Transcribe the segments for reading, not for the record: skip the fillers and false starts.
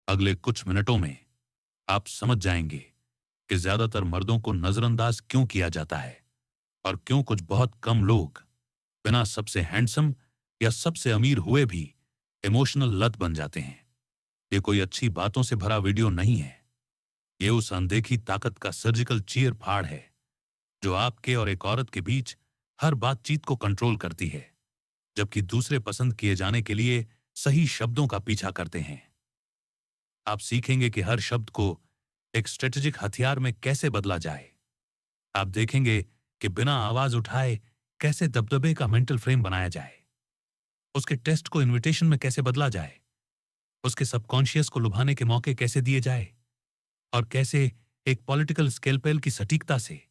अगले कुछ मिनटों में आप समझ जाएंगे कि ज्यादातर मर्दों को नजरअंदाज क्यों किया जाता है और क्यों कुछ बहुत कम लोग बिना सबसे हैंडसम या सबसे अमीर हुए भी इमोशनल लत बन जाते हैं। ये कोई अच्छी बातों से भरा वीडियो नहीं है। ये उस अनदेखी ताकत का सर्जिकल चीर फाड़ है जो आपके और एक औरत के बीच हर बातचीत को कंट्रोल करती है, जबकि दूसरे पसंद किए जाने के लिए सही शब्दों का पीछा करते हैं। आप सीखेंगे कि हर शब्द को एक स्ट्रेटेजिक हथियार में कैसे बदला जाए। आप देखेंगे कि बिना आवाज उठाए कैसे दबदबे का मेंटल फ्रेम बनाया जाए, उसके टेस्ट को इनविटेशन में कैसे बदला जाए, उसके सबकॉन्शियस को लुभाने के मौके कैसे दिए जाए, और कैसे एक पॉलिटिकल स्केलपेल की सटीकता से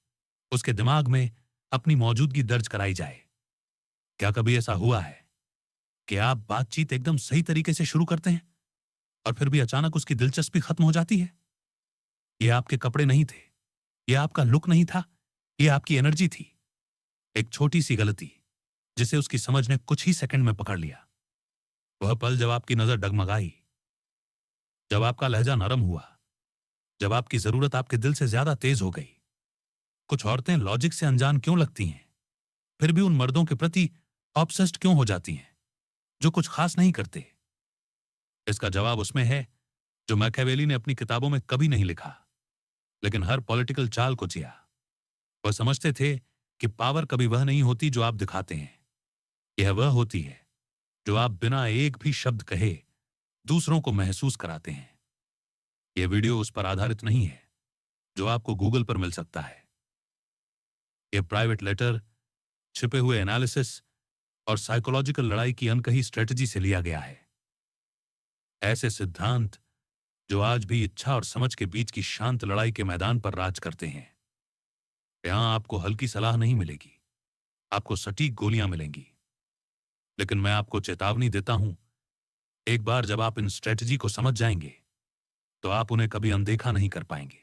उसके दिमाग में अपनी मौजूदगी दर्ज कराई जाए। क्या कभी ऐसा हुआ है कि आप बातचीत एकदम सही तरीके से शुरू करते हैं और फिर भी अचानक उसकी दिलचस्पी खत्म हो जाती है? ये आपके कपड़े नहीं थे, ये आपका लुक नहीं था, ये आपकी एनर्जी थी। एक छोटी सी गलती जिसे उसकी समझ ने कुछ ही सेकंड में पकड़ लिया। वह पल जब आपकी नजर डगमगाई, जब आपका लहजा नरम हुआ, जब आपकी जरूरत आपके दिल से ज्यादा तेज हो गई। कुछ औरतें लॉजिक से अनजान क्यों लगती हैं, फिर भी उन मर्दों के प्रति ऑब्सेस्ड क्यों हो जाती हैं जो कुछ खास नहीं करते? इसका जवाब उसमें है जो मैकियावेली ने अपनी किताबों में कभी नहीं लिखा, लेकिन हर पॉलिटिकल चाल को जिया। वह समझते थे कि पावर कभी वह नहीं होती जो आप दिखाते हैं, यह वह होती है जो आप बिना एक भी शब्द कहे दूसरों को महसूस कराते हैं। यह वीडियो उस पर आधारित नहीं है जो आपको गूगल पर मिल सकता है। यह प्राइवेट लेटर, छिपे हुए एनालिसिस और साइकोलॉजिकल लड़ाई की अनकही स्ट्रेटजी से लिया गया है। ऐसे सिद्धांत जो आज भी इच्छा और समझ के बीच की शांत लड़ाई के मैदान पर राज करते हैं। यहां आपको हल्की सलाह नहीं मिलेगी, आपको सटीक गोलियां मिलेंगी। लेकिन मैं आपको चेतावनी देता हूं, एक बार जब आप इन स्ट्रेटजी को समझ जाएंगे तो आप उन्हें कभी अनदेखा नहीं कर पाएंगे।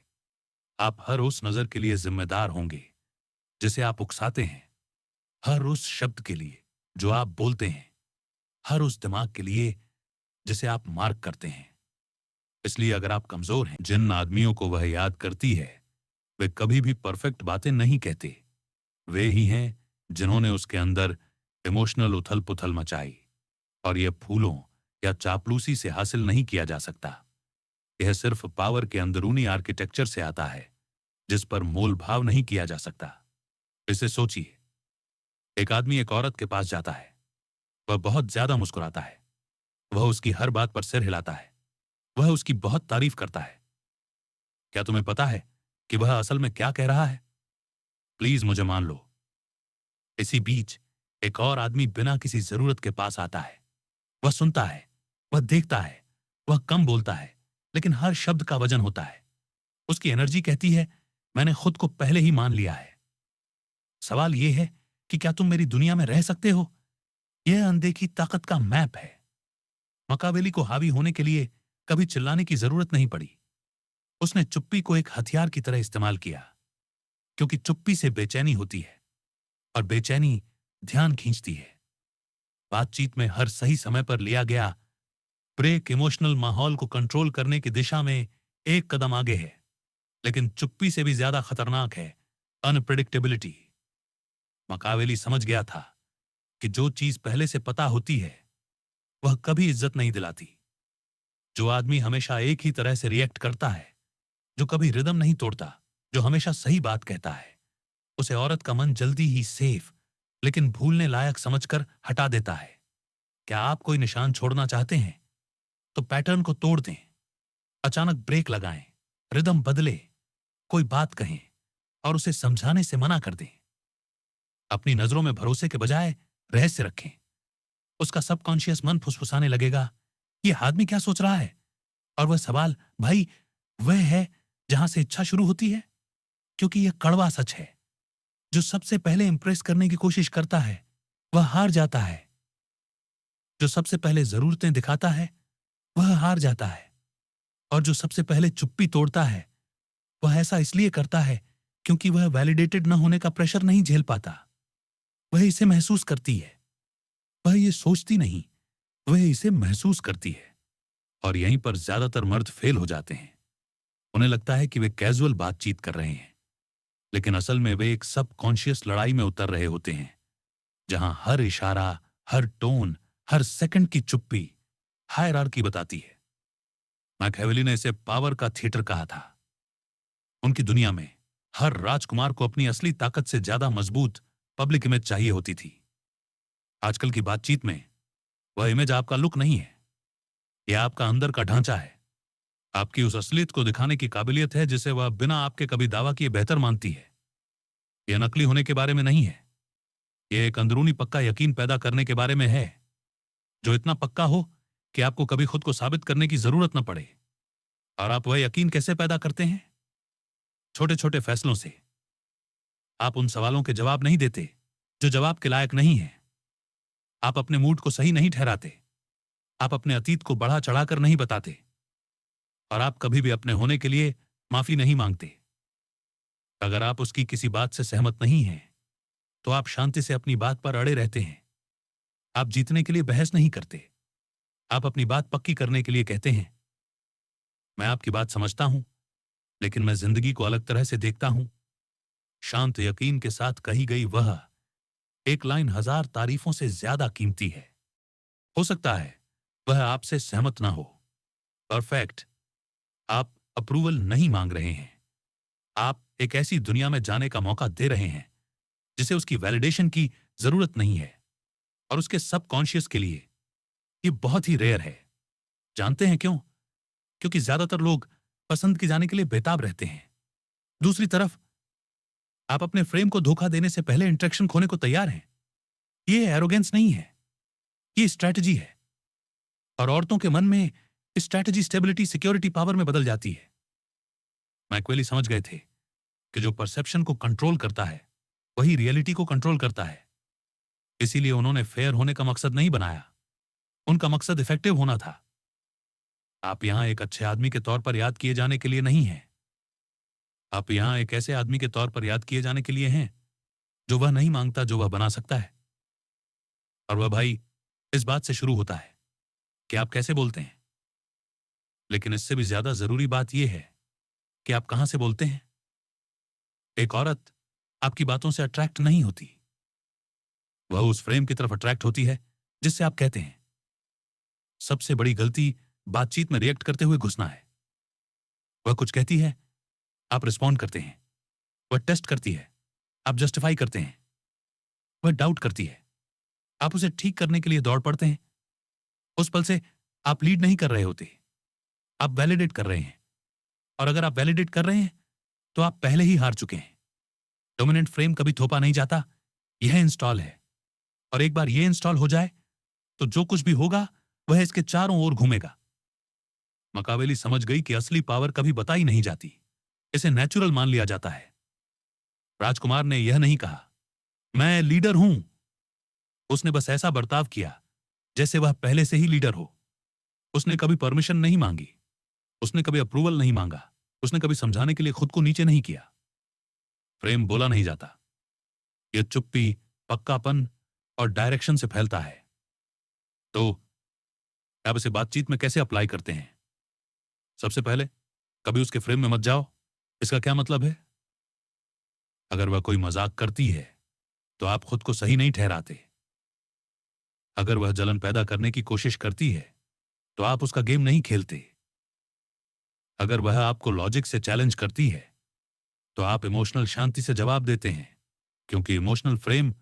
आप हर उस नजर के लिए जिम्मेदार होंगे जिसे आप उकसाते हैं, हर उस शब्द के लिए जो आप बोलते हैं, हर उस दिमाग के लिए जिसे आप मार्क करते हैं। इसलिए अगर आप कमजोर हैं, जिन आदमियों को वह याद करती है वे कभी भी परफेक्ट बातें नहीं कहते। वे ही हैं जिन्होंने उसके अंदर इमोशनल उथल पुथल मचाई। और यह फूलों या चापलूसी से हासिल नहीं किया जा सकता। यह सिर्फ पावर के अंदरूनी आर्किटेक्चर से आता है जिस पर मोल भाव नहीं किया जा सकता। इसे सोचिए, एक आदमी एक औरत के पास जाता है, वह बहुत ज्यादा मुस्कुराता है, वह उसकी हर बात पर सिर हिलाता है, वह उसकी बहुत तारीफ करता है। क्या तुम्हें पता है कि वह असल में क्या कह रहा है? प्लीज मुझे मान लो। इसी बीच एक और आदमी बिना किसी जरूरत के पास आता है। वह सुनता है, वह देखता है, वह कम बोलता है, लेकिन हर शब्द का वजन होता है। उसकी एनर्जी कहती है, मैंने खुद को पहले ही मान लिया है। सवाल यह है कि क्या तुम मेरी दुनिया में रह सकते हो? यह अनदेखी ताकत का मैप है। मकावेली को हावी होने के लिए कभी चिल्लाने की जरूरत नहीं पड़ी। उसने चुप्पी को एक हथियार की तरह इस्तेमाल किया, क्योंकि चुप्पी से बेचैनी होती है और बेचैनी ध्यान खींचती है। बातचीत में हर सही समय पर लिया गया ब्रेक इमोशनल माहौल को कंट्रोल करने की दिशा में एक कदम आगे है, लेकिन चुप्पी से भी ज्यादा खतरनाक है अनप्रेडिक्टेबिलिटी। मकावेली समझ गया था कि जो चीज पहले से पता होती है वह कभी इज्जत नहीं दिलाती। जो आदमी हमेशा एक ही तरह से रिएक्ट करता है, जो कभी रिदम नहीं तोड़ता, जो हमेशा सही बात कहता है, उसे औरत का मन जल्दी ही सेफ लेकिन भूलने लायक समझकर हटा देता है। क्या आप कोई निशान छोड़ना चाहते हैं तो पैटर्न को तोड़ दें, अचानक ब्रेक लगाएं, रिदम बदले, कोई बात कहें और उसे समझाने से मना कर दें। अपनी नजरों में भरोसे के बजाय रहस्य रखें। उसका सबकॉन्शियस मन फुसफुसाने लगेगा, ये आदमी क्या सोच रहा है? और वह सवाल, भाई, वह है जहां से इच्छा शुरू होती है। क्योंकि यह कड़वा सच है, जो सबसे पहले इंप्रेस करने की कोशिश करता है वह हार जाता है। जो सबसे पहले जरूरतें दिखाता है वह हार जाता है। और जो सबसे पहले चुप्पी तोड़ता है वह ऐसा इसलिए करता है क्योंकि वह वैलिडेटेड न होने का प्रेशर नहीं झेल पाता। वह इसे महसूस करती है, वह ये सोचती नहीं, वह इसे महसूस करती है। और यहीं पर ज्यादातर मर्द फेल हो जाते हैं। उन्हें लगता है कि वे कैजुअल बातचीत कर रहे हैं, लेकिन असल में वे एक सबकॉन्शियस लड़ाई में उतर रहे होते हैं, जहां हर इशारा, हर टोन, हर सेकंड की चुप्पी हायरार्की बताती है। मैकियावेली ने इसे पावर का थिएटर कहा था। उनकी दुनिया में हर राजकुमार को अपनी असली ताकत से ज्यादा मजबूत पब्लिक इमेज चाहिए होती थी। आजकल की बातचीत में वह इमेज आपका लुक नहीं है, यह आपका अंदर का ढांचा है। आपकी उस असलियत को दिखाने की काबिलियत है जिसे वह बिना आपके कभी दावा किए बेहतर मानती है। यह नकली होने के बारे में नहीं है, यह एक अंदरूनी पक्का यकीन पैदा करने के बारे में है, जो इतना पक्का हो कि आपको कभी खुद को साबित करने की जरूरत न पड़े। और आप वह यकीन कैसे पैदा करते हैं? छोटे छोटे फैसलों से। आप उन सवालों के जवाब नहीं देते जो जवाब के लायक नहीं है। आप अपने मूड को सही नहीं ठहराते। आप अपने अतीत को बढ़ा चढ़ाकर नहीं बताते। और आप कभी भी अपने होने के लिए माफी नहीं मांगते। अगर आप उसकी किसी बात से सहमत नहीं हैं, तो आप शांति से अपनी बात पर अड़े रहते हैं। आप जीतने के लिए बहस नहीं करते। आप अपनी बात पक्की करने के लिए कहते हैं, मैं आपकी बात समझता हूं, लेकिन मैं जिंदगी को अलग तरह से देखता हूं। शांत यकीन के साथ कही गई वह एक लाइन हजार तारीफों से ज्यादा कीमती है। हो सकता है वह आपसे सहमत ना हो। परफेक्ट। आप अप्रूवल नहीं मांग रहे हैं। आप एक ऐसी दुनिया में जाने का मौका दे रहे हैं जिसे उसकी वैलिडेशन की जरूरत नहीं है। और उसके सबकॉन्शियस के लिए ये बहुत ही रेयर है। जानते हैं क्यों? क्योंकि ज्यादातर लोग पसंद किए जाने के लिए बेताब रहते हैं। दूसरी तरफ आप अपने फ्रेम को धोखा देने से पहले इंटरेक्शन खोने को तैयार हैं। ये एरोगेंस नहीं है, ये स्ट्रैटेजी है। और औरतों के मन में स्ट्रैटेजी स्टेबिलिटी, सिक्योरिटी, पावर में बदल जाती है। मैकियावेली समझ गए थे कि जो परसेप्शन को कंट्रोल करता है वही रियलिटी को कंट्रोल करता है। इसीलिए उन्होंने फेयर होने का मकसद नहीं बनाया, उनका मकसद इफेक्टिव होना था। आप यहां एक अच्छे आदमी के तौर पर याद किए जाने के लिए नहीं हैं। आप यहां एक ऐसे आदमी के तौर पर याद किए जाने के लिए हैं जो वह नहीं मांगता जो वह बना सकता है। और वह भाई इस बात से शुरू होता है कि आप कैसे बोलते हैं। लेकिन इससे भी ज्यादा जरूरी बात यह है कि आप कहां से बोलते हैं। एक औरत आपकी बातों से अट्रैक्ट नहीं होती, वह उस फ्रेम की तरफ अट्रैक्ट होती है जिससे आप कहते हैं। सबसे बड़ी गलती बातचीत में रिएक्ट करते हुए घुसना है। वह कुछ कहती है, आप रिस्पॉन्ड करते हैं। वह टेस्ट करती है, आप जस्टिफाई करते हैं। वह डाउट करती है, आप उसे ठीक करने के लिए दौड़ पड़ते हैं। उस पल से आप लीड नहीं कर रहे होते, आप वैलिडेट कर रहे हैं। और अगर आप वैलिडेट कर रहे हैं तो आप पहले ही हार चुके हैं। डोमिनेंट फ्रेम कभी थोपा नहीं जाता, यह इंस्टॉल है। और एक बार यह इंस्टॉल हो जाए तो जो कुछ भी होगा वह इसके चारों ओर घूमेगा। मैकियावेली समझ गई कि असली पावर कभी बताई नहीं जाती, इसे नेचुरल मान लिया जाता है। राजकुमार ने यह नहीं कहा, मैं लीडर हूं। उसने बस ऐसा बर्ताव किया जैसे वह पहले से ही लीडर हो। उसने कभी परमिशन नहीं मांगी, उसने कभी अप्रूवल नहीं मांगा, उसने कभी समझाने के लिए खुद को नीचे नहीं किया। फ्रेम बोला नहीं जाता, यह चुप्पी, पक्कापन और डायरेक्शन से फैलता है। तो आप इसे बातचीत में कैसे अप्लाई करते हैं? सबसे पहले कभी उसके फ्रेम में मत जाओ। इसका क्या मतलब है? अगर वह कोई मजाक करती है तो आप खुद को सही नहीं ठहराते। अगर वह जलन पैदा करने की कोशिश करती है तो आप उसका गेम नहीं खेलते। अगर वह आपको लॉजिक से चैलेंज करती है तो आप इमोशनल शांति से जवाब देते हैं, क्योंकि इमोशनल फ्रेम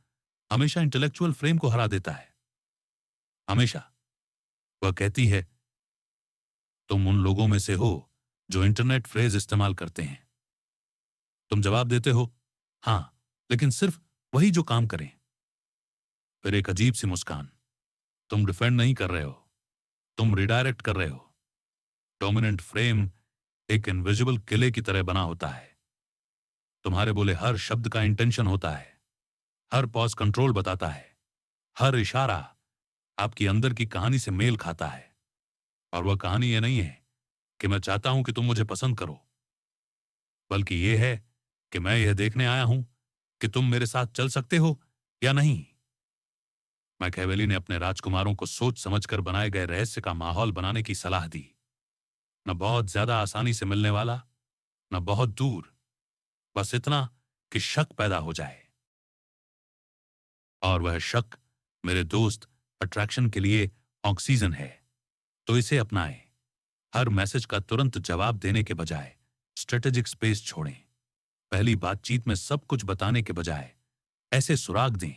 हमेशा इंटेलेक्चुअल फ्रेम को हरा देता है। हमेशा। वह कहती है, तुम उन लोगों में से हो जो इंटरनेट फ्रेज इस्तेमाल करते हैं। तुम जवाब देते हो, हां, लेकिन सिर्फ वही जो काम करें। फिर एक अजीब सी मुस्कान। तुम डिफेंड नहीं कर रहे हो, तुम रिडायरेक्ट कर रहे हो। डोमिनेंट फ्रेम एक इनविजिबल किले की तरह बना होता है। तुम्हारे बोले हर शब्द का इंटेंशन होता है, हर पॉज कंट्रोल बताता है, हर इशारा आपकी अंदर की कहानी से मेल खाता है। और वह कहानी यह नहीं है कि मैं चाहता हूं कि तुम मुझे पसंद करो, बल्कि यह है कि मैं यह देखने आया हूं कि तुम मेरे साथ चल सकते हो या नहीं। मैकियावेली ने अपने राजकुमारों को सोच समझकर बनाए गए रहस्य का माहौल बनाने की सलाह दी। न बहुत ज्यादा आसानी से मिलने वाला, न बहुत दूर, बस इतना कि शक पैदा हो जाए। और वह शक मेरे दोस्त अट्रैक्शन के लिए ऑक्सीजन है। तो इसे अपनाएं। हर मैसेज का तुरंत जवाब देने के बजाय स्ट्रेटेजिक स्पेस छोड़ें। पहली बातचीत में सब कुछ बताने के बजाय ऐसे सुराग दें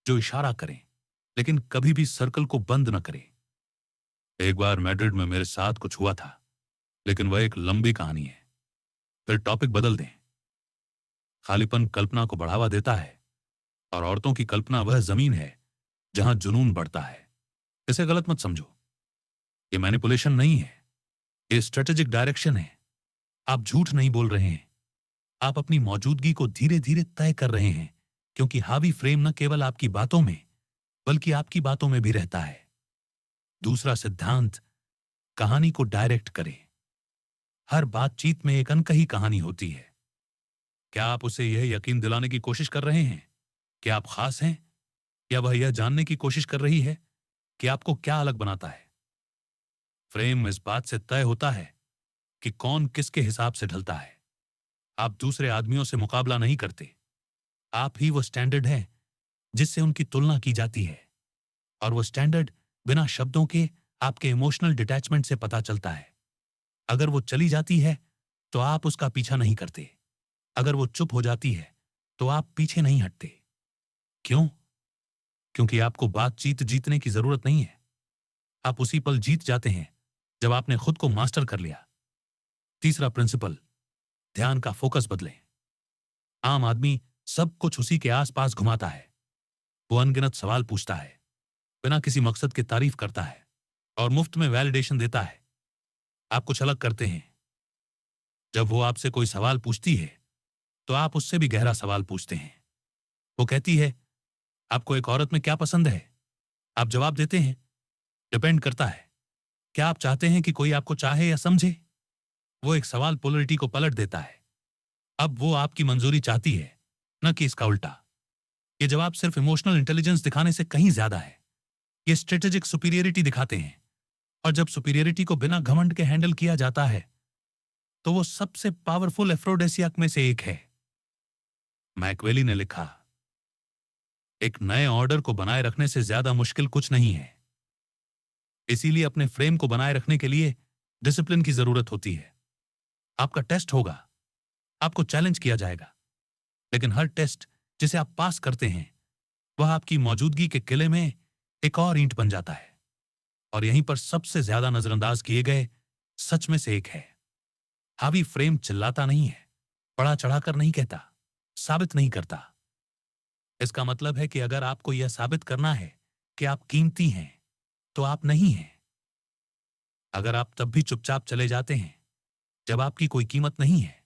जो इशारा करें, लेकिन कभी भी सर्कल को बंद न करें। एक बार मैड्रिड में मेरे साथ कुछ हुआ था, लेकिन वह एक लंबी कहानी है। फिर टॉपिक बदल दें। खालीपन कल्पना को बढ़ावा देता है, और औरतों की कल्पना वह जमीन है जहां जुनून बढ़ता है। इसे गलत मत समझो। ये मैनिपुलेशन नहीं है, ये स्ट्रेटेजिक डायरेक्शन है। आप झूठ नहीं बोल रहे हैं, आप अपनी मौजूदगी को धीरे धीरे तय कर रहे हैं, क्योंकि हावी फ्रेम न केवल आपकी बातों में बल्कि आपकी बातों में भी रहता है। दूसरा सिद्धांत, कहानी को डायरेक्ट करें। हर बातचीत में एक अनकही कहानी होती है। क्या आप उसे यह यकीन दिलाने की कोशिश कर रहे हैं कि आप खास हैं, या वह यह जानने की कोशिश कर रही है कि आपको क्या अलग बनाता है? फ्रेम इस बात से तय होता है कि कौन किसके हिसाब से ढलता है। आप दूसरे आदमियों से मुकाबला नहीं करते, आप ही वो स्टैंडर्ड है जिससे उनकी तुलना की जाती है। और वो स्टैंडर्ड बिना शब्दों के आपके इमोशनल डिटैचमेंट से पता चलता है। अगर वो चली जाती है तो आप उसका पीछा नहीं करते, अगर वो चुप हो जाती है तो आप पीछे नहीं हटते। क्यों? क्योंकि आपको बातचीत जीतने की जरूरत नहीं है। आप उसी पल जीत जाते हैं जब आपने खुद को मास्टर कर लिया। तीसरा प्रिंसिपल, ध्यान का फोकस बदलें। आम आदमी सब कुछ उसी के आसपास घुमाता है। वो अनगिनत सवाल पूछता है, बिना किसी मकसद के तारीफ करता है और मुफ्त में वैलिडेशन देता है। आप कुछ अलग करते हैं। जब वो आपसे कोई सवाल पूछती है तो आप उससे भी गहरा सवाल पूछते हैं। वो कहती है, आपको एक औरत में क्या पसंद है? आप जवाब देते हैं, डिपेंड करता है। क्या आप चाहते हैं कि कोई आपको चाहे या समझे? वो एक सवाल पोलरिटी को पलट देता है। अब वो आपकी मंजूरी चाहती है, न कि इसका उल्टा। ये जवाब सिर्फ इमोशनल इंटेलिजेंस दिखाने से कहीं ज्यादा है। ये स्ट्रेटेजिक सुपीरियरिटी दिखाते हैं। और जब सुपीरियरिटी को बिना घमंड के हैंडल किया जाता है तो वो सबसे पावरफुल एफ्रोडेसियाक में से एक है। मैकवेली ने लिखा, एक नए ऑर्डर को बनाए रखने से ज्यादा मुश्किल कुछ नहीं है। इसीलिए अपने फ्रेम को बनाए रखने के लिए डिसिप्लिन की जरूरत होती है। आपका टेस्ट होगा, आपको चैलेंज किया जाएगा, लेकिन हर टेस्ट जिसे आप पास करते हैं वह आपकी मौजूदगी के किले में एक और ईंट बन जाता है। और यहीं पर सबसे ज्यादा नजरअंदाज किए गए सच में से एक है, हावी फ्रेम चिल्लाता नहीं है, बड़ा चढ़ाकर नहीं कहता, साबित नहीं करता। इसका मतलब है कि अगर आपको यह साबित करना है कि आप कीमती हैं तो आप नहीं हैं। अगर आप तब भी चुपचाप चले जाते हैं जब आपकी कोई कीमत नहीं है,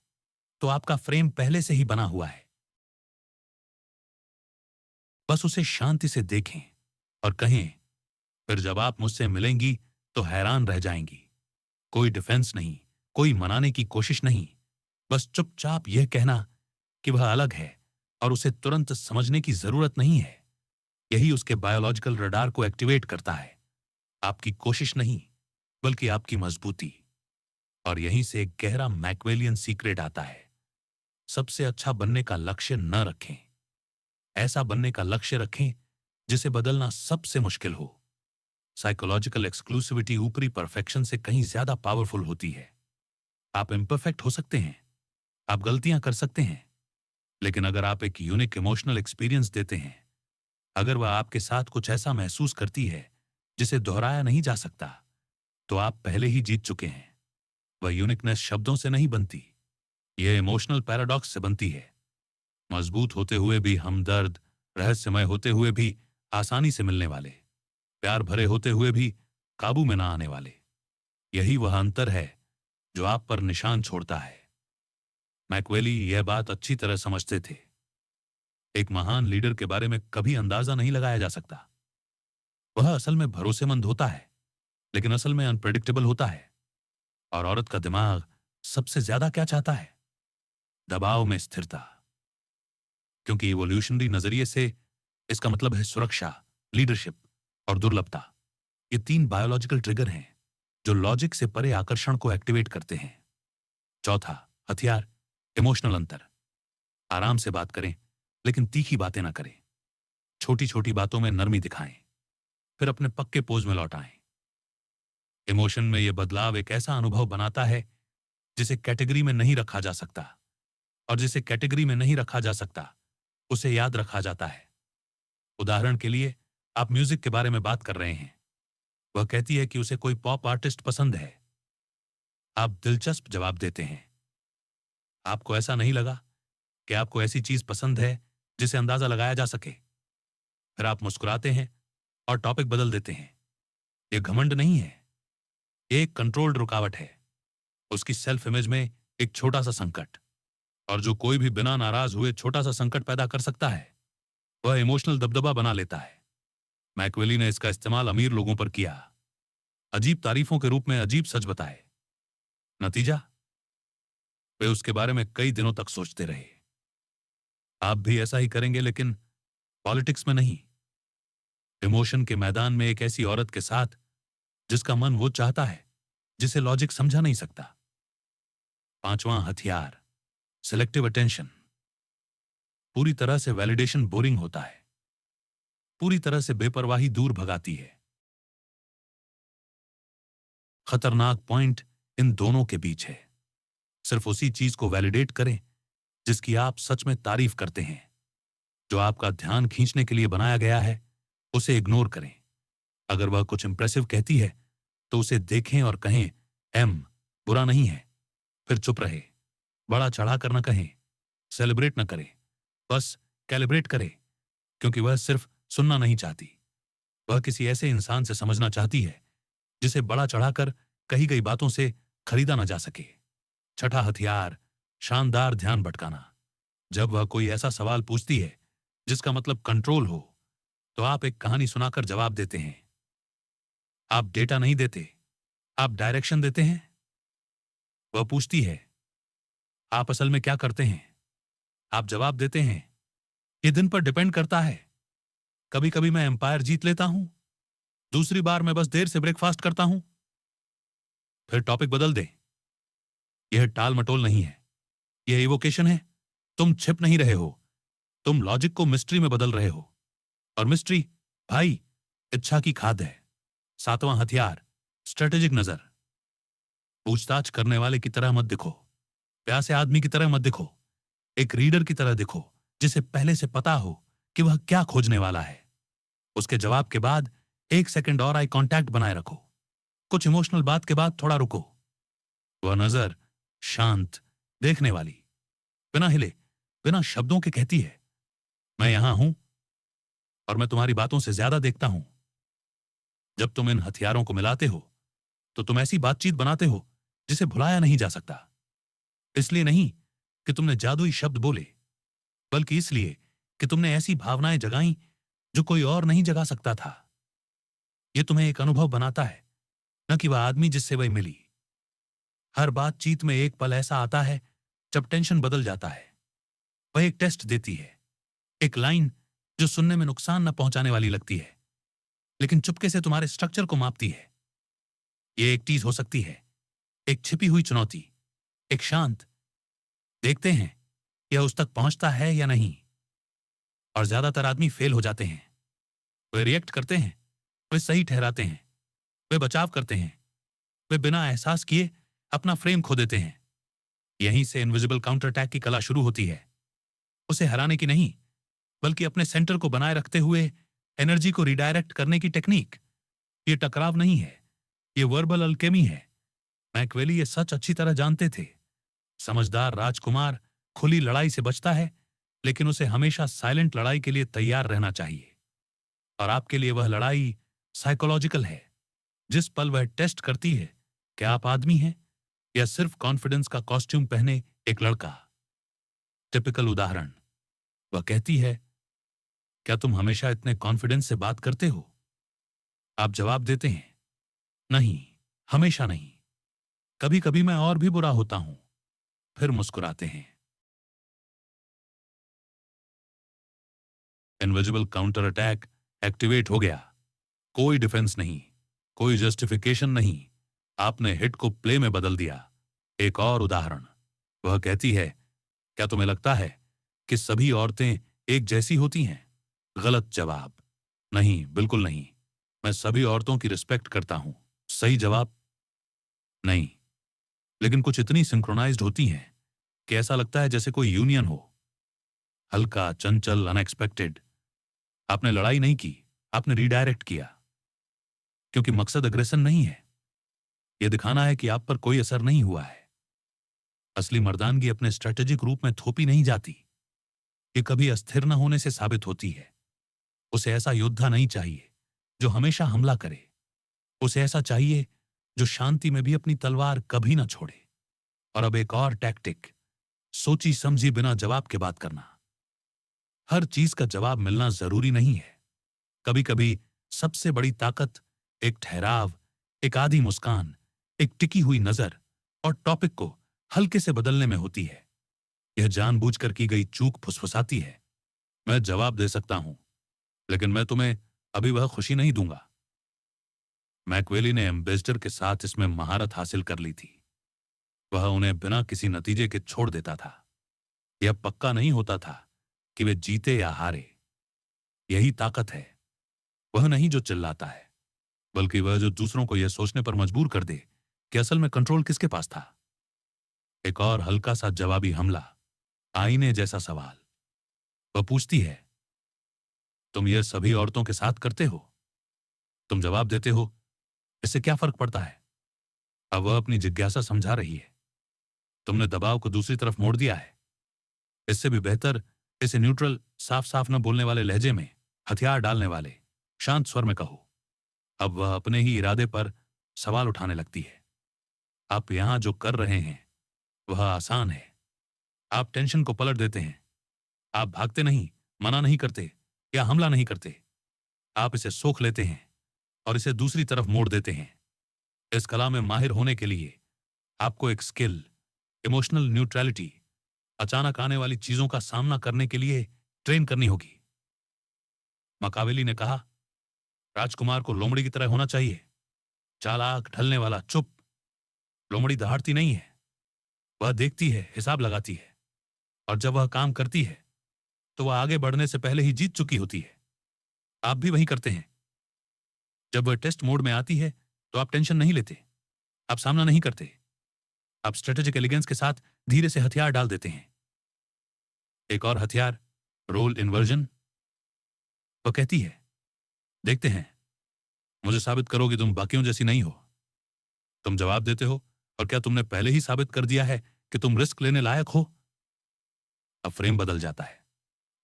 तो आपका फ्रेम पहले से ही बना हुआ है। बस उसे शांति से देखें और कहें, फिर जब आप मुझसे मिलेंगी तो हैरान रह जाएंगी। कोई डिफेंस नहीं, कोई मनाने की कोशिश नहीं, बस चुपचाप यह कहना कि वह अलग है और उसे तुरंत समझने की जरूरत नहीं है। यही उसके बायोलॉजिकल रडार को एक्टिवेट करता है। आपकी कोशिश नहीं, बल्कि आपकी मजबूती। और यहीं से एक गहरा मैकवेलियन सीक्रेट आता है। सबसे अच्छा बनने का लक्ष्य न रखें, ऐसा बनने का लक्ष्य रखें जिसे बदलना सबसे मुश्किल हो। साइकोलॉजिकल एक्सक्लूसिविटी ऊपरी परफेक्शन से कहीं ज्यादा पावरफुल होती है। आप इम्परफेक्ट हो सकते हैं, आप गलतियां कर सकते हैं, लेकिन अगर आप एक यूनिक इमोशनल एक्सपीरियंस देते हैं, अगर वह आपके साथ कुछ ऐसा महसूस करती है जिसे दोहराया नहीं जा सकता, तो आप पहले ही जीत चुके हैं। वह यूनिकनेस शब्दों से नहीं बनती, यह इमोशनल पैराडॉक्स से बनती है। मजबूत होते हुए भी हमदर्द, रहस्यमय होते हुए भी आसानी से मिलने वाले, प्यार भरे होते हुए भी काबू में ना आने वाले। यही वह अंतर है जो आप पर निशान छोड़ता है। मैकवेली यह बात अच्छी तरह समझते थे। एक महान लीडर के बारे में कभी अंदाजा नहीं लगाया जा सकता। वह असल में भरोसेमंद होता है, लेकिन असल में अनप्रेडिक्टेबल होता है। और औरत का दिमाग सबसे ज्यादा क्या चाहता है? दबाव में स्थिरता। क्योंकि इवोल्यूशनरी नजरिए से इसका मतलब है सुरक्षा, लीडरशिप और दुर्लभता। ये तीन बायोलॉजिकल ट्रिगर हैं जो लॉजिक से परे आकर्षण को एक्टिवेट करते हैं। चौथा हथियार, इमोशनल अंतर। आराम से बात करें, लेकिन तीखी बातें ना करें। छोटी छोटी बातों में नरमी दिखाएं, फिर अपने पक्के पोज में लौट आएं। इमोशन में यह बदलाव एक ऐसा अनुभव बनाता है जिसे कैटेगरी में नहीं रखा जा सकता, और जिसे कैटेगरी में नहीं रखा जा सकता उसे याद रखा जाता है। उदाहरण के लिए, आप म्यूजिक के बारे में बात कर रहे हैं। वह कहती है कि उसे कोई पॉप आर्टिस्ट पसंद है। आप दिलचस्प जवाब देते हैं। आपको ऐसा नहीं लगा कि आपको ऐसी चीज पसंद है जिसे अंदाजा लगाया जा सके? फिर आप मुस्कुराते हैं और टॉपिक बदल देते हैं। यह घमंड नहीं है, यह एक कंट्रोल्ड रुकावट है, उसकी सेल्फ इमेज में एक छोटा सा संकट। और जो कोई भी बिना नाराज हुए छोटा सा संकट पैदा कर सकता है, वह इमोशनल दबदबा बना लेता है। मैकवेली ने इसका इस्तेमाल अमीर लोगों पर किया। अजीब तारीफों के रूप में अजीब सच बताए। नतीजा, वे उसके बारे में कई दिनों तक सोचते रहे। आप भी ऐसा ही करेंगे, लेकिन पॉलिटिक्स में नहीं। इमोशन के मैदान में एक ऐसी औरत के साथ जिसका मन वो चाहता है जिसे लॉजिक समझा नहीं सकता। पांचवां हथियार, सिलेक्टिव अटेंशन। पूरी तरह से वैलिडेशन बोरिंग होता है, पूरी तरह से बेपरवाही दूर भगाती है। खतरनाक पॉइंट इन दोनों के बीच है। सिर्फ उसी चीज को वैलिडेट करें जिसकी आप सच में तारीफ करते हैं। जो आपका ध्यान खींचने के लिए बनाया गया है, उसे इग्नोर करें। अगर वह कुछ इंप्रेसिव कहती है तो उसे देखें और कहें, बुरा नहीं है। फिर चुप रहे। बड़ा चढ़ाकर न कहें, सेलिब्रेट न करें, बस कैलिब्रेट करें, क्योंकि वह सिर्फ सुनना नहीं चाहती। वह किसी ऐसे इंसान से समझना चाहती है जिसे बड़ा चढ़ाकर कही गई बातों से खरीदा न जा सके। छठा हथियार, शानदार ध्यान भटकाना। जब वह कोई ऐसा सवाल पूछती है जिसका मतलब कंट्रोल हो, तो आप एक कहानी सुनाकर जवाब देते हैं। आप डेटा नहीं देते, आप डायरेक्शन देते हैं। वह पूछती है, आप असल में क्या करते हैं? आप जवाब देते हैं, ये दिन पर डिपेंड करता है। कभी कभी मैं एम्पायर जीत लेता हूं, दूसरी बार मैं बस देर से ब्रेकफास्ट करता हूं। फिर टॉपिक बदल दे। यह टाल मटोल नहीं है, यह इवोकेशन है। तुम छिप नहीं रहे हो, तुम लॉजिक को मिस्ट्री में बदल रहे हो। और मिस्ट्री, भाई, इच्छा की खाद है। सातवां हथियार, स्ट्रेटेजिक नजर। पूछताछ करने वाले की तरह मत दिखो, प्यासे आदमी की तरह मत दिखो। एक रीडर की तरह दिखो जिसे पहले से पता हो कि वह क्या खोजने वाला है। उसके जवाब के बाद 1 सेकंड और आई कांटेक्ट बनाए रखो। कुछ इमोशनल बात के बाद थोड़ा रुको। वह नजर शांत, देखने वाली, बिना हिले, बिना शब्दों के कहती है, मैं यहां हूं और मैं तुम्हारी बातों से ज्यादा देखता हूं। जब तुम इन हथियारों को मिलाते हो तो तुम ऐसी बातचीत बनाते हो जिसे भुलाया नहीं जा सकता। इसलिए नहीं कि तुमने जादुई शब्द बोले, बल्कि इसलिए कि तुमने ऐसी भावनाएं जगाई जो कोई और नहीं जगा सकता था। यह तुम्हें एक अनुभव बनाता है, न कि वह आदमी जिससे वह मिली। हर बातचीत में एक पल ऐसा आता है जब टेंशन बदल जाता है। वह एक टेस्ट देती है, एक लाइन जो सुनने में नुकसान न पहुंचाने वाली लगती है, लेकिन चुपके से तुम्हारे स्ट्रक्चर को मापती है। यह एक चीज हो सकती है, एक छिपी हुई चुनौती, एक शांत, देखते हैं यह उस तक पहुंचता है या नहीं। और ज्यादातर आदमी फेल हो जाते हैं। वे रिएक्ट करते हैं, वे सही ठहराते हैं, वे बचाव करते हैं, वे बिना एहसास किए अपना फ्रेम खो देते हैं। यहीं से इनविजिबल काउंटर अटैक की कला शुरू होती है। उसे हराने की नहीं, बल्कि अपने सेंटर को बनाए रखते हुए एनर्जी को रिडायरेक्ट करने की टेक्निक। ये टकराव नहीं है, ये वर्बल अल्केमी है। मैकवेली ये सच अच्छी तरह जानते थे। समझदार राजकुमार खुली लड़ाई से बचता है, लेकिन उसे हमेशा साइलेंट लड़ाई के लिए तैयार रहना चाहिए। और आपके लिए वह लड़ाई साइकोलॉजिकल है। जिस पल वह टेस्ट करती है कि आप आदमी हैं या सिर्फ कॉन्फिडेंस का कॉस्ट्यूम पहने एक लड़का। टिपिकल उदाहरण, वह कहती है, क्या तुम हमेशा इतने कॉन्फिडेंस से बात करते हो? आप जवाब देते हैं, नहीं, हमेशा नहीं, कभी कभी मैं और भी बुरा होता हूं। फिर मुस्कुराते हैं। इनविजिबल काउंटर अटैक एक्टिवेट हो गया। कोई डिफेंस नहीं, कोई जस्टिफिकेशन नहीं, आपने हिट को प्ले में बदल दिया। एक और उदाहरण, वह कहती है, क्या तुम्हें लगता है कि सभी औरतें एक जैसी होती हैं? गलत जवाब। नहीं, बिल्कुल नहीं। मैं सभी औरतों की रिस्पेक्ट करता हूं। सही जवाब, नहीं। लेकिन कुछ इतनी सिंक्रोनाइज्ड होती हैं कि ऐसा लगता है जैसे कोई यूनियन हो। हल्का, चंचल, अनएक्सपेक्टेड। आपने लड़ाई नहीं की, आपने रीडायरेक्ट किया। क्योंकि मकसद अग्रेशन नहीं है, यह दिखाना है कि आप पर कोई असर नहीं हुआ है। असली मर्दानगी अपने स्ट्रेटेजिक रूप में थोपी नहीं जाती। ये कभी अस्थिर न होने से साबित होती है। उसे ऐसा योद्धा नहीं चाहिए जो हमेशा हमला करे। उसे ऐसा चाहिए जो शांति में भी अपनी तलवार कभी ना छोड़े। और अब एक और टैक्टिक, सोची समझी बिना जवाब के बात करना। हर चीज का जवाब मिलना जरूरी नहीं है। कभी कभी सबसे बड़ी ताकत एक ठहराव, एक आधी मुस्कान, एक टिकी हुई नजर और टॉपिक को हल्के से बदलने में होती है। यह जानबूझकर की गई चूक फुसफुसाती है। मैं जवाब दे सकता हूं, लेकिन मैं तुम्हें अभी वह खुशी नहीं दूंगा। मैकवेली ने एम्बेसडर के साथ इसमें महारत हासिल कर ली थी। वह उन्हें बिना किसी नतीजे के छोड़ देता था। यह पक्का नहीं होता था कि वे जीते या हारे। यही ताकत है। वह नहीं जो चिल्लाता है, बल्कि वह जो दूसरों को यह सोचने पर मजबूर कर दे कि असल में कंट्रोल किसके पास था। एक और हल्का सा जवाबी हमला, आईने जैसा सवाल। वह पूछती है, तुम यह सभी औरतों के साथ करते हो? तुम जवाब देते हो, इससे क्या फर्क पड़ता है? अब वह अपनी जिज्ञासा समझा रही है। तुमने दबाव को दूसरी तरफ मोड़ दिया है। इससे भी बेहतर इसे न्यूट्रल, साफ साफ न बोलने वाले लहजे में, हथियार डालने वाले शांत स्वर में कहो। अब वह अपने ही इरादे पर सवाल उठाने लगती है। आप यहां जो कर रहे हैं वह आसान है। आप टेंशन को पलट देते हैं। आप भागते नहीं, मना नहीं करते या हमला नहीं करते। आप इसे सोख लेते हैं और इसे दूसरी तरफ मोड़ देते हैं। इस कला में माहिर होने के लिए आपको एक स्किल, इमोशनल न्यूट्रलिटी, अचानक आने वाली चीजों का सामना करने के लिए ट्रेन करनी होगी। मकावेली ने कहा, राजकुमार को लोमड़ी की तरह होना चाहिए, चालाक, ढलने वाला, चुप। लोमड़ी दहाड़ती नहीं है, वह देखती है, हिसाब लगाती है, और जब वह काम करती है तो वह आगे बढ़ने से पहले ही जीत चुकी होती है। आप भी वही करते हैं। जब वह टेस्ट मोड में आती है तो आप टेंशन नहीं लेते, आप सामना नहीं करते। आप स्ट्रेटेजिक एलिगेंस के साथ धीरे से हथियार डाल देते हैं। एक और हथियार, रोल इन्वर्जन। वह कहती है, देखते हैं, मुझे साबित करो कि तुम बाकियों जैसी नहीं हो। तुम जवाब देते हो, और क्या तुमने पहले ही साबित कर दिया है कि तुम रिस्क लेने लायक हो? अब फ्रेम बदल जाता है।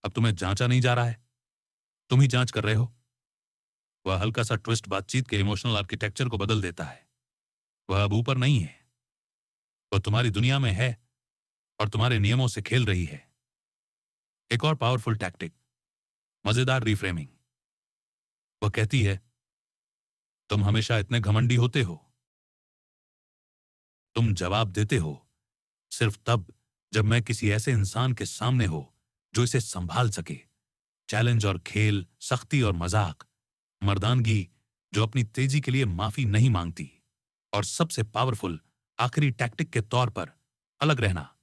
अब तुम्हें जांचा नहीं जा रहा है, तुम ही जांच कर रहे हो। वह हल्का सा ट्विस्ट बातचीत के इमोशनल आर्किटेक्चर को बदल देता है। वह अब ऊपर नहीं है, वह तुम्हारी दुनिया में है और तुम्हारे नियमों से खेल रही है। एक और पावरफुल टैक्टिक, मजेदार रिफ्रेमिंग। वह कहती है, तुम हमेशा इतने घमंडी होते हो। तुम जवाब देते हो सिर्फ तब जब मैं किसी ऐसे इंसान के सामने हो जो इसे संभाल सके। चैलेंज और खेल, सख्ती और मजाक, मर्दानगी जो अपनी तेजी के लिए माफी नहीं मांगती। और सबसे पावरफुल आखिरी टैक्टिक के तौर पर, अलग रहना।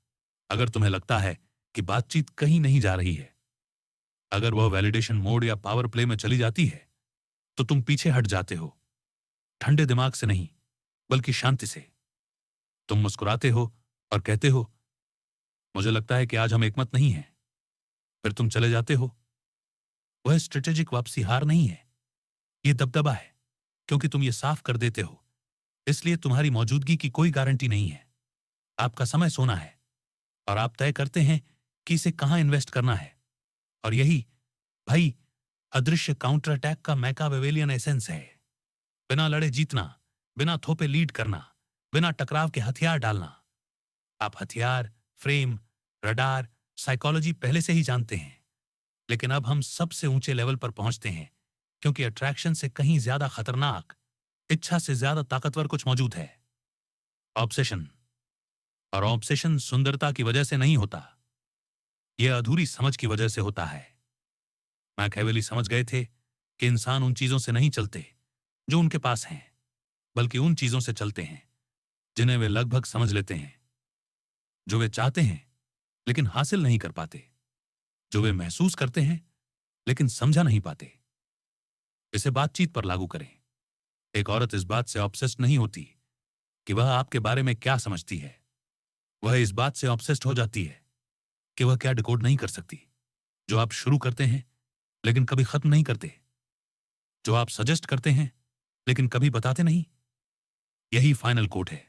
अगर तुम्हें लगता है कि बातचीत कहीं नहीं जा रही है, अगर वह वैलिडेशन मोड या पावर प्ले में चली जाती है, तो तुम पीछे हट जाते हो। ठंडे दिमाग से नहीं, बल्कि शांति से। तुम मुस्कुराते हो और कहते हो, मुझे लगता है कि आज हम एकमत नहीं हैं। फिर तुम चले जाते हो। वह स्ट्रेटेजिक वापसी हार नहीं है, यह दबदबा है। क्योंकि तुम ये साफ कर देते हो, इसलिए तुम्हारी मौजूदगी की कोई गारंटी नहीं है। आपका समय सोना है, और आप तय करते हैं कि इसे कहां इन्वेस्ट करना है। और यही, भाई, अदृश्य काउंटर अटैक का मैकावेलियन एसेंस है। बिना लड़े जीतना, बिना थोपे लीड करना, बिना टकराव के हथियार डालना। आप हथियार, फ्रेम, रडार, साइकोलॉजी पहले से ही जानते हैं। लेकिन अब हम सबसे ऊंचे लेवल पर पहुंचते हैं, क्योंकि अट्रैक्शन से कहीं ज्यादा खतरनाक, इच्छा से ज्यादा ताकतवर कुछ मौजूद है, ऑब्सेशन। और ऑब्सेशन सुंदरता की वजह से नहीं होता, यह अधूरी समझ की वजह से होता है। मैकैवेली समझ गए थे कि इंसान उन चीजों से नहीं चलते जो उनके पास हैं। बल्कि उन चीजों से चलते हैं जिन्हें वे लगभग समझ लेते हैं, जो वे चाहते हैं लेकिन हासिल नहीं कर पाते, जो वे महसूस करते हैं लेकिन समझा नहीं पाते। इसे बातचीत पर लागू करें। एक औरत इस बात से ऑब्सेस्ड नहीं होती कि वह आपके बारे में क्या समझती है। वह इस बात से ऑब्सेस्ड हो जाती है कि वह क्या डिकोड नहीं कर सकती, जो आप शुरू करते हैं लेकिन कभी खत्म नहीं करते, जो आप सजेस्ट करते हैं लेकिन कभी बताते नहीं। यही फाइनल कोट है।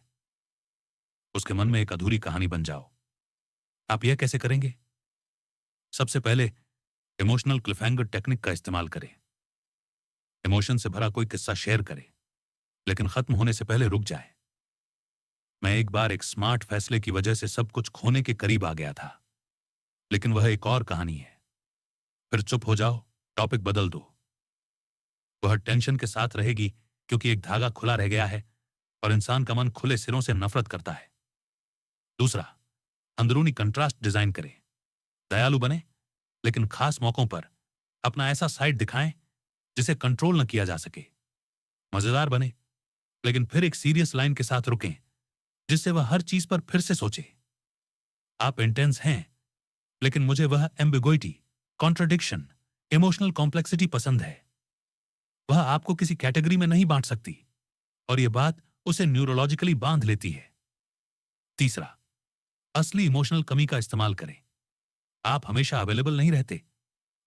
उसके मन में एक अधूरी कहानी बन जाओ। आप यह कैसे करेंगे? सबसे पहले इमोशनल क्लिफहैंगर टेक्निक का इस्तेमाल करें। इमोशन से भरा कोई किस्सा शेयर करें, लेकिन खत्म होने से पहले रुक जाए। मैं एक बार एक स्मार्ट फैसले की वजह से सब कुछ खोने के करीब आ गया था, लेकिन वह एक और कहानी है। फिर चुप हो जाओ, टॉपिक बदल दो। वह टेंशन के साथ रहेगी क्योंकि एक धागा खुला रह गया है और इंसान का मन खुले सिरों से नफरत करता है। दूसरा, अंदरूनी कंट्रास्ट डिजाइन करें। दयालु बने, लेकिन खास मौकों पर अपना ऐसा साइड दिखाएं जिसे कंट्रोल न किया जा सके। मजेदार बने, लेकिन फिर एक सीरियस लाइन के साथ रुकें जिससे वह हर चीज पर फिर से सोचे। आप इंटेंस हैं, लेकिन मुझे वह एम्बिग्विटी, कॉन्ट्रडिक्शन, इमोशनल कॉम्प्लेक्सिटी पसंद है। वह आपको किसी कैटेगरी में नहीं बांट सकती और यह बात उसे न्यूरोलॉजिकली बांध लेती है। तीसरा, असली इमोशनल कमी का इस्तेमाल करें। आप हमेशा अवेलेबल नहीं रहते।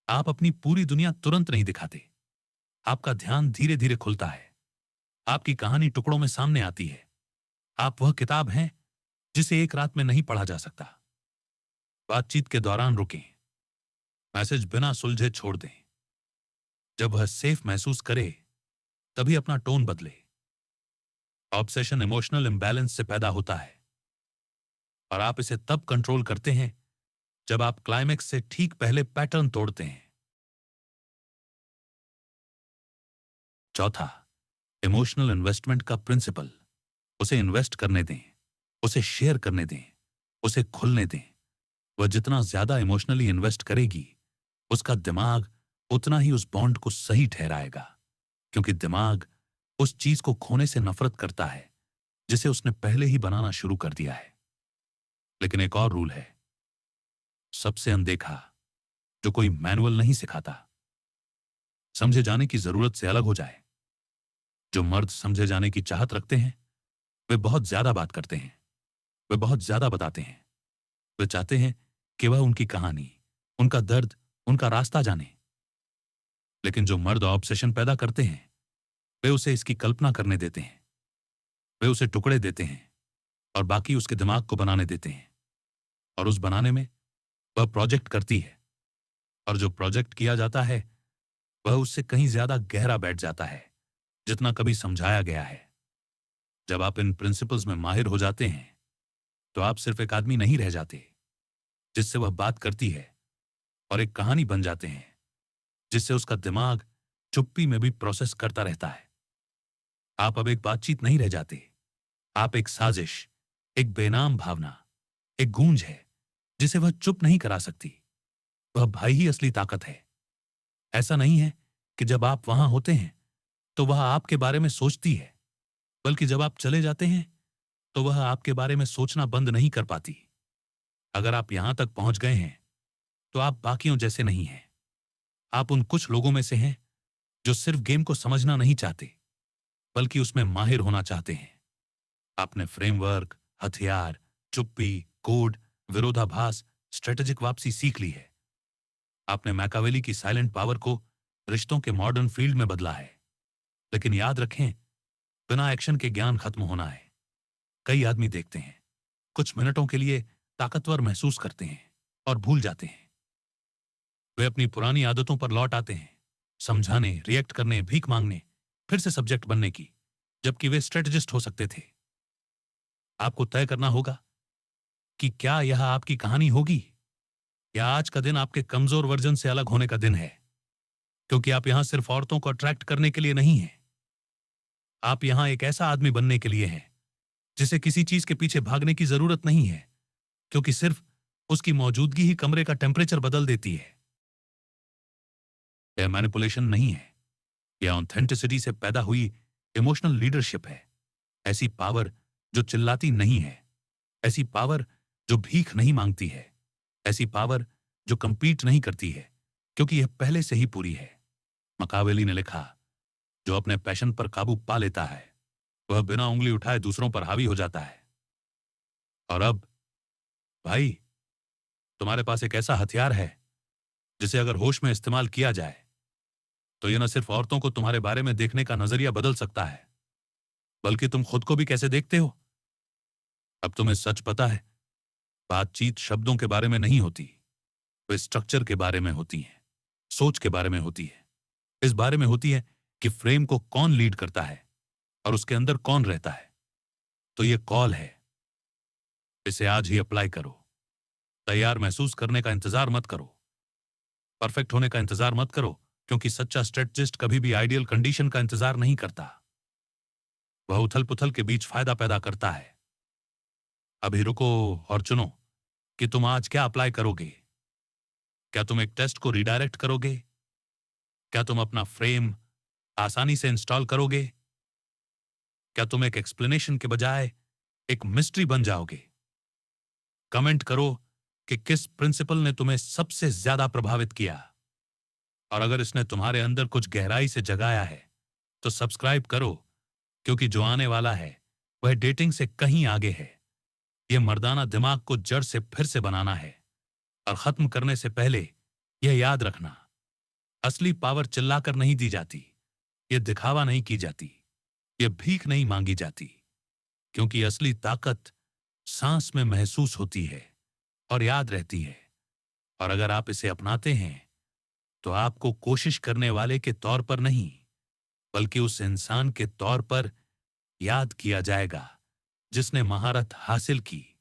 आप अपनी पूरी दुनिया तुरंत नहीं दिखाते। आपका ध्यान धीरे धीरे खुलता है। आपकी कहानी टुकड़ों में सामने आती है। आप वह किताब हैं जिसे एक रात में नहीं पढ़ा जा सकता। बातचीत के दौरान रुकें। मैसेज बिना सुलझे छोड़ दें। जब वह सेफ महसूस करे तभी अपना टोन बदले। ऑब्सेशन इमोशनल इंबैलेंस से पैदा होता है और आप इसे तब कंट्रोल करते हैं जब आप क्लाइमेक्स से ठीक पहले पैटर्न तोड़ते हैं। चौथा, इमोशनल इन्वेस्टमेंट का प्रिंसिपल। उसे इन्वेस्ट करने दें, उसे शेयर करने दें, उसे खुलने दें। वह जितना ज्यादा इमोशनली इन्वेस्ट करेगी, उसका दिमाग उतना ही उस बॉन्ड को सही ठहराएगा, क्योंकि दिमाग उस चीज को खोने से नफरत करता है जिसे उसने पहले ही बनाना शुरू कर दिया है। लेकिन एक और रूल है, सबसे अनदेखा, जो कोई मैनुअल नहीं सिखाता। समझे जाने की जरूरत से अलग हो जाए। जो मर्द समझे जाने की चाहत रखते हैं वे बहुत ज्यादा बात करते हैं, वे बहुत ज्यादा बताते हैं। वे चाहते हैं कि वह उनकी कहानी, उनका दर्द, उनका रास्ता जाने। लेकिन जो मर्द ऑब्सेशन पैदा करते हैं वे उसे इसकी कल्पना करने देते हैं। वे उसे टुकड़े देते हैं और बाकी उसके दिमाग को बनाने देते हैं। और उस बनाने में वह प्रोजेक्ट करती है, और जो प्रोजेक्ट किया जाता है वह उससे कहीं ज्यादा गहरा बैठ जाता है जितना कभी समझाया गया है। जब आप इन प्रिंसिपल्स में माहिर हो जाते हैं तो आप सिर्फ एक आदमी नहीं रह जाते जिससे वह बात करती है, और एक कहानी बन जाते हैं जिससे उसका दिमाग चुप्पी में भी प्रोसेस करता रहता है। आप अब एक बातचीत नहीं रह जाते। आप एक साजिश, एक बेनाम भावना, एक गूंज है जिसे वह चुप नहीं करा सकती। वह भाई ही असली ताकत है। ऐसा नहीं है कि जब आप वहां होते हैं तो वह आपके बारे में सोचती है, बल्कि जब आप चले जाते हैं तो वह आपके बारे में सोचना बंद नहीं कर पाती। अगर आप यहां तक पहुंच गए हैं तो आप बाकियों जैसे नहीं हैं। आप उन कुछ लोगों में से हैं जो सिर्फ गेम को समझना नहीं चाहते, बल्कि उसमें माहिर होना चाहते हैं। आपने फ्रेमवर्क, हथियार, चुप्पी, कोड, विरोधाभास, स्ट्रेटेजिक वापसी सीख ली है। आपने मैकावेली की साइलेंट पावर को रिश्तों के मॉडर्न फील्ड में बदला है। लेकिन याद रखें, बिना एक्शन के ज्ञान खत्म होना है। कई आदमी देखते हैं, कुछ मिनटों के लिए ताकतवर महसूस करते हैं और भूल जाते हैं। वे अपनी पुरानी आदतों पर लौट आते हैं, समझाने, रिएक्ट करने, भीख मांगने, फिर से सब्जेक्ट बनने की, जबकि वे स्ट्रेटेजिस्ट हो सकते थे। आपको तय करना होगा कि क्या यह आपकी कहानी होगी या आज का दिन आपके कमजोर वर्जन से अलग होने का दिन है। क्योंकि आप यहां सिर्फ औरतों को अट्रैक्ट करने के लिए नहीं हैं। आप यहां एक ऐसा आदमी बनने के लिए हैं जिसे किसी चीज के पीछे भागने की जरूरत नहीं है, क्योंकि सिर्फ उसकी मौजूदगी ही कमरे का टेम्परेचर बदल देती है। यह मैनिपुलेशन नहीं है, यह ऑथेंटिसिटी से पैदा हुई इमोशनल लीडरशिप है। ऐसी पावर जो चिल्लाती नहीं है, ऐसी पावर जो भीख नहीं मांगती है, ऐसी पावर जो कंपीट नहीं करती है क्योंकि यह पहले से ही पूरी है। मकावेली ने लिखा, जो अपने पैशन पर काबू पा लेता है वह बिना उंगली उठाए दूसरों पर हावी हो जाता है। और अब भाई, तुम्हारे पास एक ऐसा हथियार है जिसे अगर होश में इस्तेमाल किया जाए तो यह न सिर्फ औरतों को तुम्हारे बारे में देखने का नजरिया बदल सकता है, बल्कि तुम खुद को भी कैसे देखते हो। अब तुम्हें सच पता है, बातचीत शब्दों के बारे में नहीं होती, वे स्ट्रक्चर के बारे में होती है, सोच के बारे में होती है, इस बारे में होती है कि फ्रेम को कौन लीड करता है और उसके अंदर कौन रहता है। तो यह कॉल है, इसे आज ही अप्लाई करो। तैयार महसूस करने का इंतजार मत करो, परफेक्ट होने का इंतजार मत करो, क्योंकि सच्चा स्ट्रेटजिस्ट कभी भी आइडियल कंडीशन का इंतजार नहीं करता। वह उथल पुथल के बीच फायदा पैदा करता है। अभी रुको और चुनो कि तुम आज क्या अप्लाई करोगे। क्या तुम एक टेस्ट को रिडायरेक्ट करोगे? क्या तुम अपना फ्रेम आसानी से इंस्टॉल करोगे? क्या तुम एक एक्सप्लेनेशन के बजाय एक मिस्ट्री बन जाओगे? कमेंट करो कि किस प्रिंसिपल ने तुम्हें सबसे ज्यादा प्रभावित किया, और अगर इसने तुम्हारे अंदर कुछ गहराई से जगाया है तो सब्सक्राइब करो, क्योंकि जो आने वाला है वह डेटिंग से कहीं आगे है। यह मर्दाना दिमाग को जड़ से फिर से बनाना है, और खत्म करने से पहले यह याद रखना, असली पावर चिल्लाकर नहीं दी जाती, यह दिखावा नहीं की जाती, यह भीख नहीं मांगी जाती, क्योंकि असली ताकत सांस में महसूस होती है और याद रहती है। और अगर आप इसे अपनाते हैं तो आपको कोशिश करने वाले के तौर पर नहीं, बल्कि उस इंसान के तौर पर याद किया जाएगा जिसने महारत हासिल की।